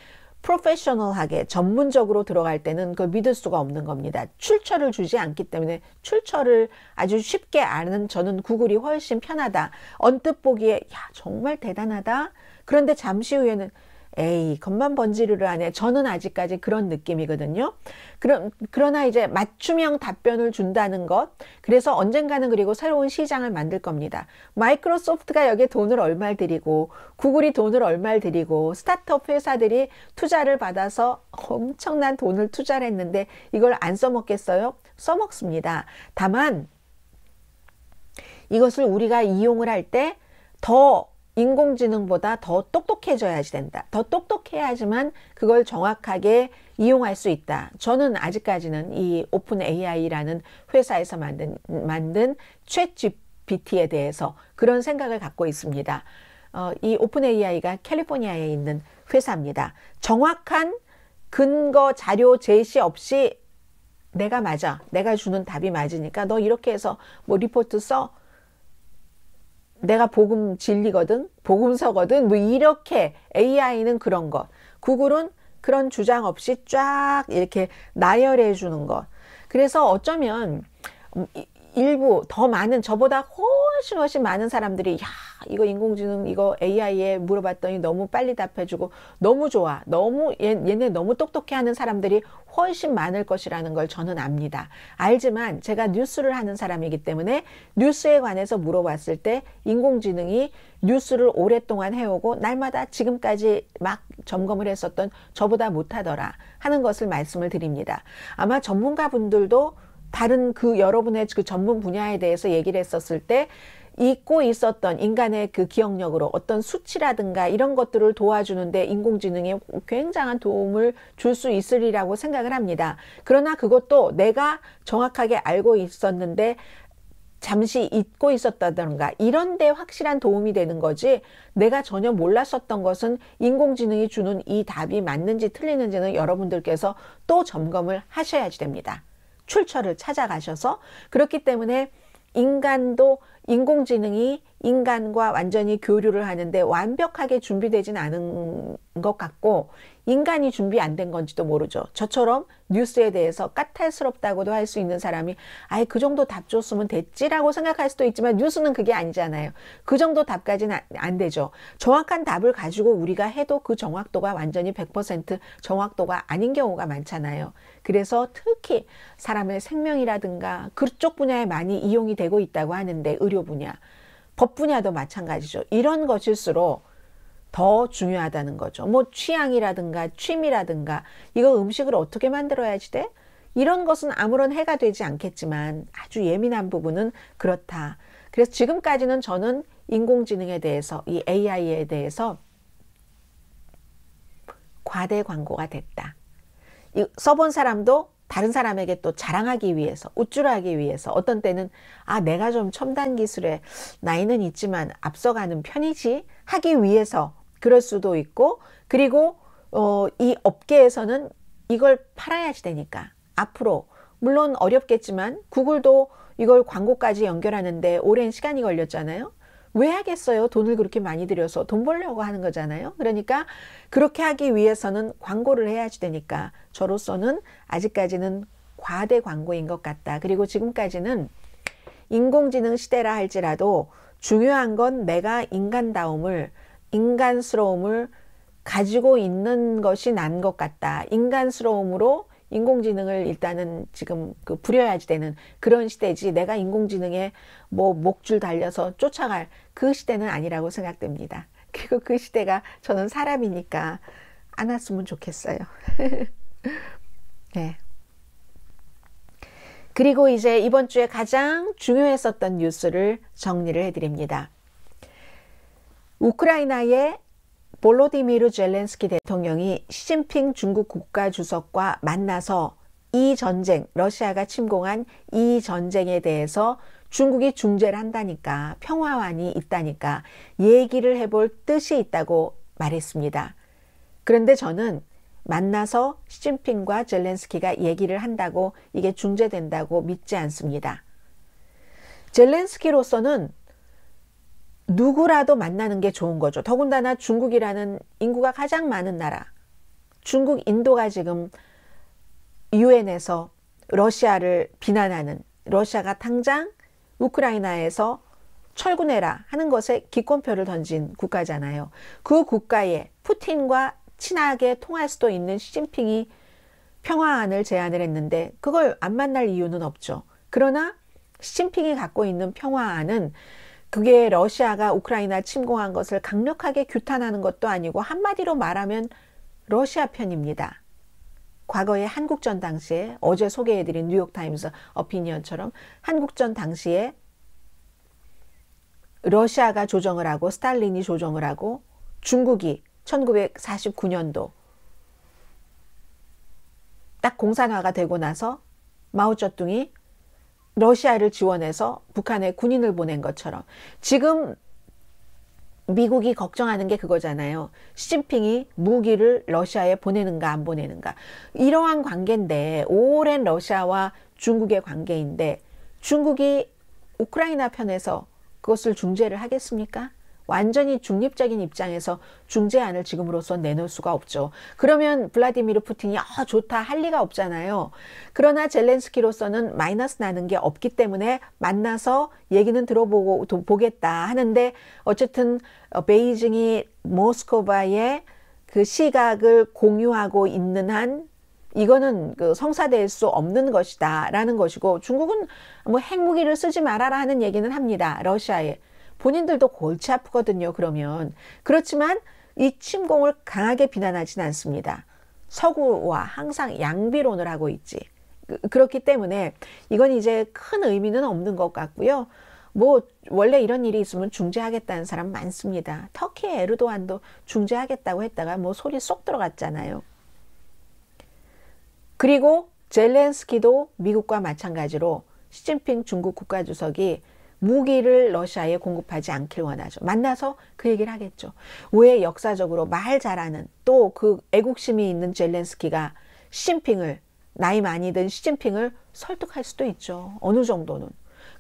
프로페셔널하게 전문적으로 들어갈 때는 그걸 믿을 수가 없는 겁니다. 출처를 주지 않기 때문에, 출처를 아주 쉽게 아는 저는 구글이 훨씬 편하다. 언뜻 보기에 야 정말 대단하다. 그런데 잠시 후에는 에이 겉만 번지르르 하네. 저는 아직까지 그런 느낌이거든요. 그러나 이제 맞춤형 답변을 준다는 것, 그래서 언젠가는 그리고 새로운 시장을 만들 겁니다. 마이크로소프트가 여기에 돈을 얼마를 들이고, 구글이 돈을 얼마를 들이고, 스타트업 회사들이 투자를 받아서 엄청난 돈을 투자를 했는데 이걸 안 써먹겠어요? 써먹습니다. 다만 이것을 우리가 이용을 할 때 더 인공지능보다 더 똑똑해져야지 된다. 더 똑똑해야지만 그걸 정확하게 이용할 수 있다. 저는 아직까지는 이 오픈 AI라는 회사에서 만든 챗 GPT에 대해서 그런 생각을 갖고 있습니다. 이 오픈 AI가 캘리포니아에 있는 회사입니다. 정확한 근거 자료 제시 없이 내가 맞아, 내가 주는 답이 맞으니까 너 이렇게 해서 뭐 리포트 써, 내가 복음 진리거든, 복음서거든, 뭐 이렇게. AI는 그런 것, 구글은 그런 주장 없이 쫙 이렇게 나열해 주는 것. 그래서 어쩌면 일부 더 많은 저보다 훨씬 많은 사람들이 야 이거 인공지능 이거 AI에 물어봤더니 너무 빨리 답해주고 너무 좋아 너무 얘네 너무 똑똑해 하는 사람들이 훨씬 많을 것이라는 걸 저는 압니다. 알지만 제가 뉴스를 하는 사람이기 때문에 뉴스에 관해서 물어봤을 때 인공지능이 뉴스를 오랫동안 해오고 날마다 지금까지 막 점검을 했었던 저보다 못하더라 하는 것을 말씀을 드립니다. 아마 전문가분들도 다른 그 여러분의 그 전문 분야에 대해서 얘기를 했었을 때 잊고 있었던 인간의 그 기억력으로 어떤 수치라든가 이런 것들을 도와주는데 인공지능이 굉장한 도움을 줄 수 있으리라고 생각을 합니다. 그러나 그것도 내가 정확하게 알고 있었는데 잠시 잊고 있었다던가 이런 데 확실한 도움이 되는 거지 내가 전혀 몰랐었던 것은 인공지능이 주는 이 답이 맞는지 틀리는지는 여러분들께서 또 점검을 하셔야지 됩니다. 출처를 찾아가셔서. 그렇기 때문에 인간도 인공지능이 인간과 완전히 교류를 하는데 완벽하게 준비되진 않은 것 같고 인간이 준비 안 된 건지도 모르죠. 저처럼 뉴스에 대해서 까탈스럽다고도 할 수 있는 사람이 아예 그 정도 답 줬으면 됐지라고 생각할 수도 있지만 뉴스는 그게 아니잖아요. 그 정도 답까지는 안 되죠. 정확한 답을 가지고 우리가 해도 그 정확도가 완전히 100% 정확도가 아닌 경우가 많잖아요. 그래서 특히 사람의 생명이라든가 그쪽 분야에 많이 이용이 되고 있다고 하는데 의료 분야, 법 분야도 마찬가지죠. 이런 것일수록 더 중요하다는 거죠. 뭐 취향이라든가 취미라든가 이거 음식을 어떻게 만들어야지 돼? 이런 것은 아무런 해가 되지 않겠지만 아주 예민한 부분은 그렇다. 그래서 지금까지는 저는 인공지능에 대해서 이 AI에 대해서 과대 광고가 됐다. 써본 사람도 다른 사람에게 또 자랑하기 위해서 우쭐하기 위해서 어떤 때는 아 내가 좀 첨단 기술에 나이는 있지만 앞서가는 편이지 하기 위해서 그럴 수도 있고 그리고 이 업계에서는 이걸 팔아야지 되니까 앞으로 물론 어렵겠지만 구글도 이걸 광고까지 연결하는데 오랜 시간이 걸렸잖아요. 왜 하겠어요? 돈을 그렇게 많이 들여서 돈 벌려고 하는 거잖아요. 그러니까 그렇게 하기 위해서는 광고를 해야지 되니까 저로서는 아직까지는 과대 광고인 것 같다. 그리고 지금까지는 인공지능 시대라 할지라도 중요한 건 내가 인간스러움을 가지고 있는 것이 난 것 같다. 인간스러움으로 인공지능을 일단은 지금 부려야지 되는 그런 시대지 내가 인공지능에 뭐 목줄 달려서 쫓아갈 그 시대는 아니라고 생각됩니다. 그리고 그 시대가 저는 사람이니까 안 왔으면 좋겠어요. 네. 그리고 이제 이번 주에 가장 중요했었던 뉴스를 정리를 해드립니다. 우크라이나의 볼로디미르 젤렌스키 대통령이 시진핑 중국 국가주석과 만나서 이 전쟁, 러시아가 침공한 이 전쟁에 대해서 중국이 중재를 한다니까, 평화안이 있다니까 얘기를 해볼 뜻이 있다고 말했습니다. 그런데 저는 만나서 시진핑과 젤렌스키가 얘기를 한다고 이게 중재된다고 믿지 않습니다. 젤렌스키로서는 누구라도 만나는 게 좋은 거죠. 더군다나 중국이라는 인구가 가장 많은 나라. 중국, 인도가 지금 유엔에서 러시아를 비난하는 러시아가 당장 우크라이나에서 철군해라 하는 것에 기권표를 던진 국가잖아요. 그 국가에 푸틴과 친하게 통할 수도 있는 시진핑이 평화안을 제안을 했는데 그걸 안 만날 이유는 없죠. 그러나 시진핑이 갖고 있는 평화안은 그게 러시아가 우크라이나 침공한 것을 강력하게 규탄하는 것도 아니고 한마디로 말하면 러시아 편입니다. 과거에 한국전 당시에 어제 소개해드린 뉴욕타임스 어피니언처럼 한국전 당시에 러시아가 조정을 하고 스탈린이 조정을 하고 중국이 1949년도 딱 공산화가 되고 나서 마오쩌둥이 러시아를 지원해서 북한에 군인을 보낸 것처럼 지금 미국이 걱정하는 게 그거잖아요. 시진핑이 무기를 러시아에 보내는가 안 보내는가. 이러한 관계인데 오랜 러시아와 중국의 관계인데 중국이 우크라이나 편에서 그것을 중재를 하겠습니까? 완전히 중립적인 입장에서 중재안을 지금으로선 내놓을 수가 없죠. 그러면 블라디미르 푸틴이 좋다 할 리가 없잖아요. 그러나 젤렌스키로서는 마이너스 나는 게 없기 때문에 만나서 얘기는 들어보고 보겠다 하는데, 어쨌든 베이징이 모스크바의 그 시각을 공유하고 있는 한 이거는 성사될 수 없는 것이다 라는 것이고, 중국은 뭐 핵무기를 쓰지 말아라 하는 얘기는 합니다. 러시아에. 본인들도 골치 아프거든요. 그러면. 그렇지만 이 침공을 강하게 비난하지는 않습니다. 서구와 항상 양비론을 하고 있지. 그렇기 때문에 이건 이제 큰 의미는 없는 것 같고요. 뭐 원래 이런 일이 있으면 중재하겠다는 사람 많습니다. 터키의 에르도안도 중재하겠다고 했다가 뭐 소리 쏙 들어갔잖아요. 그리고 젤렌스키도 미국과 마찬가지로 시진핑 중국 국가주석이 무기를 러시아에 공급하지 않길 원하죠. 만나서 그 얘기를 하겠죠. 왜 역사적으로 말 잘하는 또 그 애국심이 있는 젤렌스키가 시진핑을, 나이 많이 든 시진핑을 설득할 수도 있죠. 어느 정도는.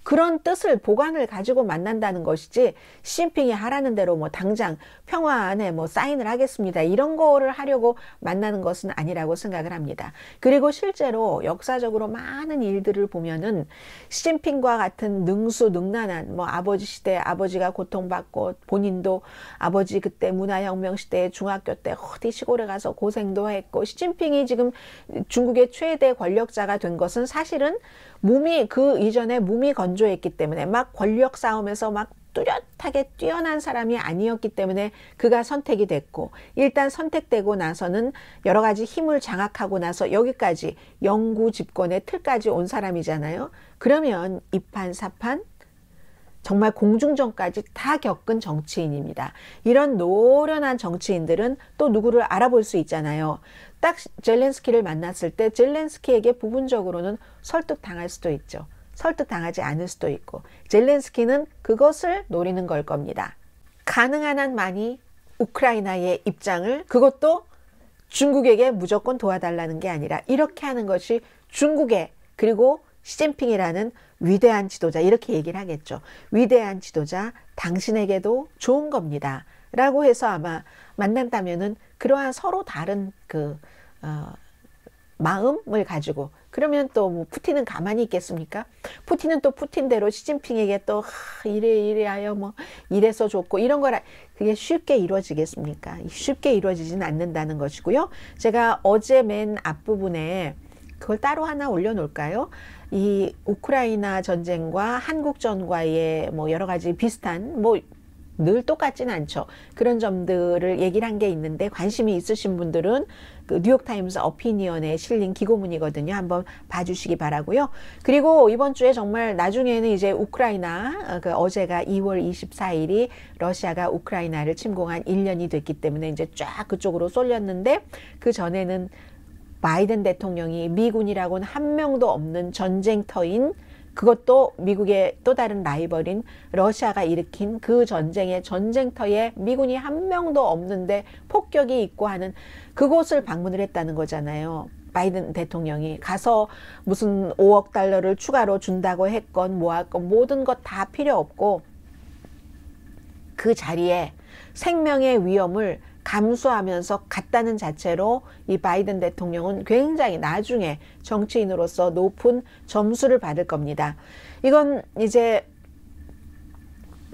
그런 뜻을 보관을 가지고 만난다는 것이지, 시진핑이 하라는 대로 뭐 당장 평화안에 뭐 사인을 하겠습니다 이런 거를 하려고 만나는 것은 아니라고 생각을 합니다. 그리고 실제로 역사적으로 많은 일들을 보면은 시진핑과 같은 능수능란한, 뭐 아버지 시대 아버지가 고통받고 본인도 아버지 그때 문화혁명 시대에 중학교 때 어디 시골에 가서 고생도 했고, 시진핑이 지금 중국의 최대 권력자가 된 것은 사실은 몸이, 그 이전에 몸이 건조했기 때문에 막 권력 싸움에서 막 뚜렷하게 뛰어난 사람이 아니었기 때문에 그가 선택이 됐고, 일단 선택되고 나서는 여러 가지 힘을 장악하고 나서 여기까지 영구 집권의 틀까지 온 사람이잖아요. 그러면 이판사판 정말 공중전까지 다 겪은 정치인입니다. 이런 노련한 정치인들은 또 누구를 알아볼 수 있잖아요. 딱 젤렌스키를 만났을 때 젤렌스키에게 부분적으로는 설득당할 수도 있죠. 설득당하지 않을 수도 있고, 젤렌스키는 그것을 노리는 걸 겁니다. 가능한 한 많이 우크라이나의 입장을, 그것도 중국에게 무조건 도와달라는 게 아니라 이렇게 하는 것이 중국의, 그리고 시진핑이라는 위대한 지도자, 이렇게 얘기를 하겠죠. 위대한 지도자, 당신에게도 좋은 겁니다 라고 해서 아마 만난다면은 그러한 서로 다른 마음을 가지고, 그러면 또 뭐 푸틴은 가만히 있겠습니까? 푸틴은 또 푸틴대로 시진핑에게 또 이래하여 뭐 이래서 좋고 이런 거라, 그게 쉽게 이루어지겠습니까? 쉽게 이루어지진 않는다는 것이고요. 제가 어제 맨 앞부분에 그걸 따로 하나 올려놓을까요? 이 우크라이나 전쟁과 한국전과의 뭐 여러 가지 비슷한, 뭐 늘 똑같진 않죠. 그런 점들을 얘기를 한 게 있는데, 관심이 있으신 분들은 그 뉴욕타임스 어피니언에 실린 기고문이거든요. 한번 봐주시기 바라고요. 그리고 이번 주에 정말 나중에는 이제 우크라이나, 어제가 2월 24일이 러시아가 우크라이나를 침공한 1년이 됐기 때문에 이제 쫙 그쪽으로 쏠렸는데, 그 전에는 바이든 대통령이 미군이라고는 한 명도 없는 전쟁터인, 그것도 미국의 또 다른 라이벌인 러시아가 일으킨 그 전쟁의 전쟁터에 미군이 한 명도 없는데 폭격이 있고 하는 그곳을 방문을 했다는 거잖아요. 바이든 대통령이 가서 무슨 5억 달러를 추가로 준다고 했건 뭐할건 모든 것 다 필요 없고, 그 자리에 생명의 위험을 감수하면서 갔다는 자체로 이 바이든 대통령은 굉장히 나중에 정치인으로서 높은 점수를 받을 겁니다. 이건 이제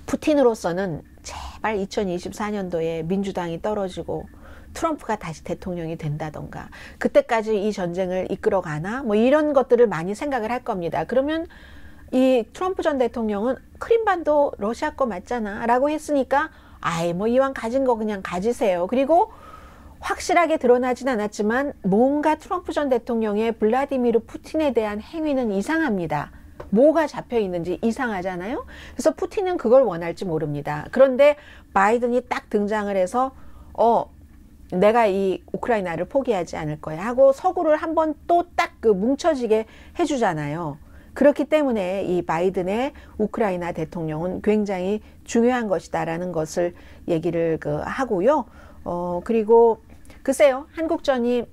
푸틴으로서는 제발 2024년도에 민주당이 떨어지고 트럼프가 다시 대통령이 된다던가, 그때까지 이 전쟁을 이끌어 가나 뭐 이런 것들을 많이 생각을 할 겁니다. 그러면 이 트럼프 전 대통령은 크림반도 러시아 거 맞잖아 라고 했으니까, 아이 뭐 이왕 가진 거 그냥 가지세요. 그리고 확실하게 드러나진 않았지만 뭔가 트럼프 전 대통령의 블라디미르 푸틴에 대한 행위는 이상합니다. 뭐가 잡혀 있는지 이상하잖아요. 그래서 푸틴은 그걸 원할지 모릅니다. 그런데 바이든이 딱 등장을 해서 내가 이 우크라이나를 포기하지 않을 거야 하고 서구를 한번 또 딱 뭉쳐지게 해주잖아요. 그렇기 때문에 이 바이든의 우크라이나 대통령은 굉장히 중요한 것이다라는 것을 얘기를 하고요. 그리고 글쎄요, 한국전이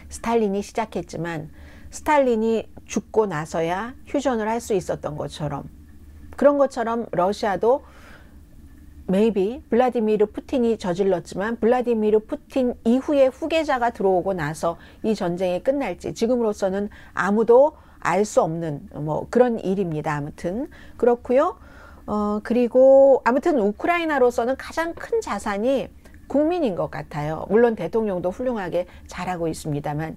스탈린이 시작했지만 스탈린이 죽고 나서야 휴전을 할 수 있었던 것처럼, 그런 것처럼 러시아도 maybe 블라디미르 푸틴이 저질렀지만 블라디미르 푸틴 이후에 후계자가 들어오고 나서 이 전쟁이 끝날지 지금으로서는 아무도 알 수 없는 뭐 그런 일입니다. 아무튼 그렇고요. 그리고 아무튼 우크라이나로서는 가장 큰 자산이 국민인 것 같아요. 물론 대통령도 훌륭하게 잘하고 있습니다만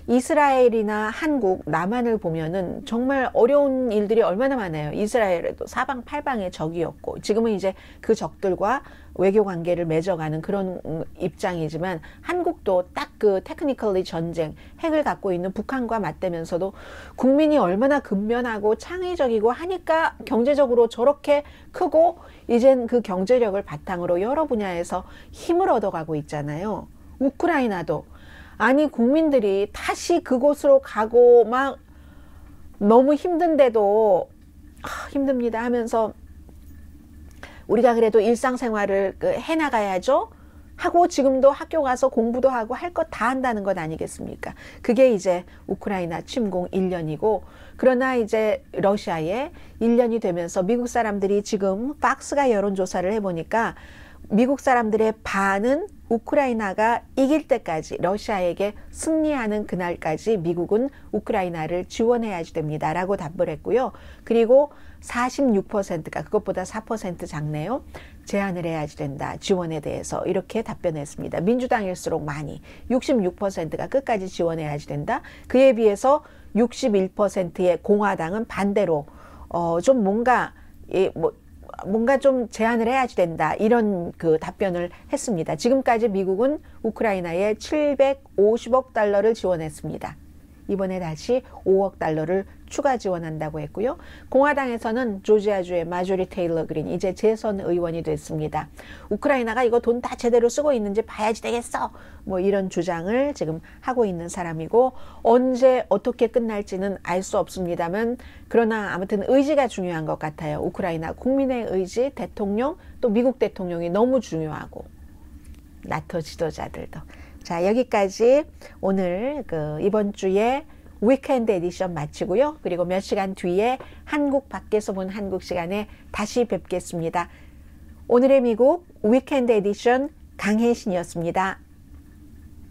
이스라엘이나 한국, 남한을 보면은 정말 어려운 일들이 얼마나 많아요. 이스라엘에도 사방팔방의 적이었고 지금은 이제 그 적들과 외교 관계를 맺어가는 그런 입장이지만 한국도 딱 그 테크니컬리 전쟁, 핵을 갖고 있는 북한과 맞대면서도 국민이 얼마나 근면하고 창의적이고 하니까 경제적으로 저렇게 크고 이젠 그 경제력을 바탕으로 여러 분야에서 힘을 얻어가고 있잖아요. 우크라이나도 아니 국민들이 다시 그곳으로 가고 막 너무 힘든데도 힘듭니다 하면서 우리가 그래도 일상생활을 해나가야죠 하고 지금도 학교 가서 공부도 하고 할 것 다 한다는 것 아니겠습니까? 그게 이제 우크라이나 침공 1년이고 그러나 이제 러시아에 1년이 되면서 미국 사람들이 지금 박스가 여론조사를 해보니까 미국 사람들의 반은 우크라이나가 이길 때까지 러시아에게 승리하는 그날까지 미국은 우크라이나를 지원해야지 됩니다 라고 답을 했고요. 그리고 46%가 그것보다 4% 작네요. 제한을 해야지 된다. 지원에 대해서 이렇게 답변했습니다. 민주당일수록 많이 66%가 끝까지 지원해야지 된다. 그에 비해서 61%의 공화당은 반대로 좀 뭔가 좀 제한을 해야지 된다. 이런 그 답변을 했습니다. 지금까지 미국은 우크라이나에 750억 달러를 지원했습니다. 이번에 다시 5억 달러를 추가 지원한다고 했고요. 공화당에서는 조지아주의 마조리 테일러 그린 이제 재선 의원이 됐습니다. 우크라이나가 이거 돈 다 제대로 쓰고 있는지 봐야지 되겠어. 뭐 이런 주장을 지금 하고 있는 사람이고 언제 어떻게 끝날지는 알 수 없습니다만 그러나 아무튼 의지가 중요한 것 같아요. 우크라이나 국민의 의지, 대통령 또 미국 대통령이 너무 중요하고 나토 지도자들도. 자, 여기까지 오늘 이번 주에 위켄드 에디션 마치고요. 그리고 몇 시간 뒤에 한국 밖에서 본 한국 시간에 다시 뵙겠습니다. 오늘의 미국 위켄드 에디션 강혜신이었습니다.